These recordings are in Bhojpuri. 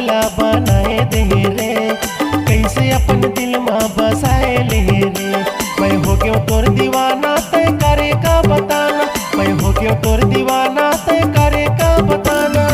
पगला बनाए दे रे, कैसे अपन दिल में बसाए ले रे। मैं हो गयो तोर दीवाना तय करे का बताना, मैं हो गयो तोर दीवाना तय करे का बताना।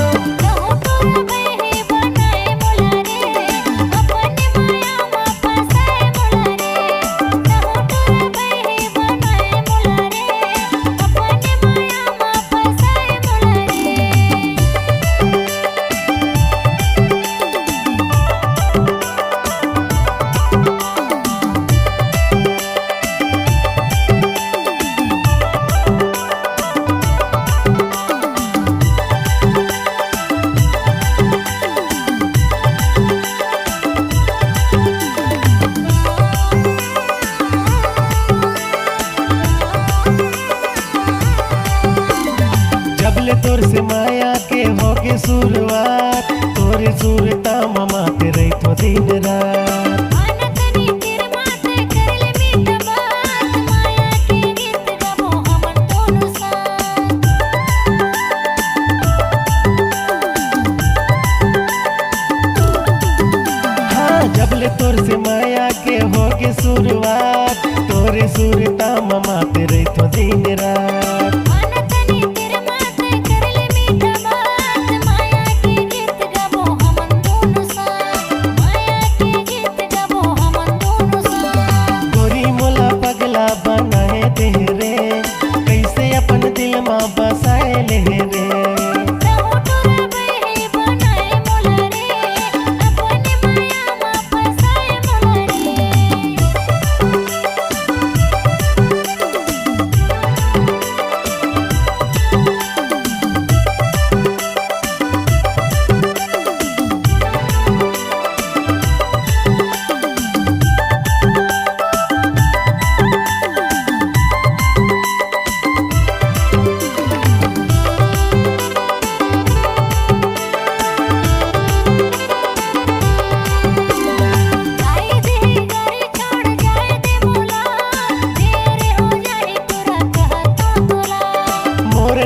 तोर से माया के होगे शुरुआत, तोरे सूरता ममा ते रही तो दिन रात। हाँ जबले तोर से माया के होगे शुरुआत, तोरे सूरता ममा ते रही तो दिन रात। बनाए दे रे, कैसे अपन दिल में बसाए ले रे।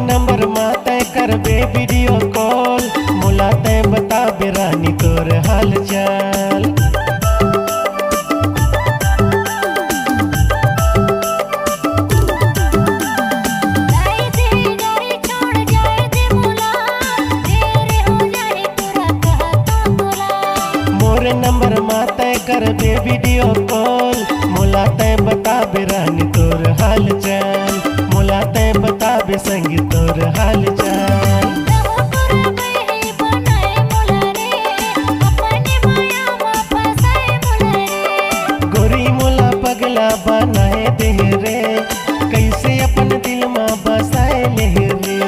नंबर माते कर बे वीडियो कॉल, मुलाते बता बेरानी तोर हाल चाल। मोर नंबर माते कर बे वीडियो कॉल, मुलाते बता बेरानी तोर हाल चाल, मुलाते बता बे संग तोर हाल चाल। गोरी मोला पगला बनाए दे रे, कैसे अपन दिल में बसाए ले रे।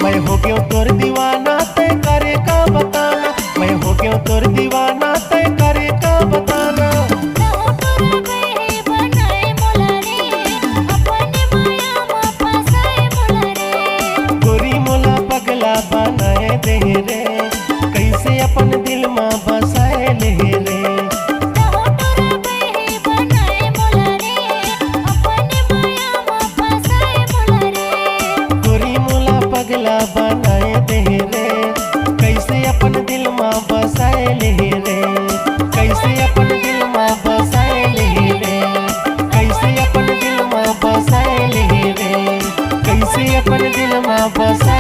मैं हो गयो तोर दीवाना तय करे का बताना, मैं हो गयो तोर दीवाना तय करे का बताना। बनाए दे रे, कैसे अपन दिल में बसाए ले रे। गोरी मोला पगला बनाए दे रे, कैसे अपन दिल में बसाए ले रे, कैसे अपन दिल में बसाए ले रे, कैसे अपन दिल में बसाए ले रे, कैसे अपन दिल में बसाए।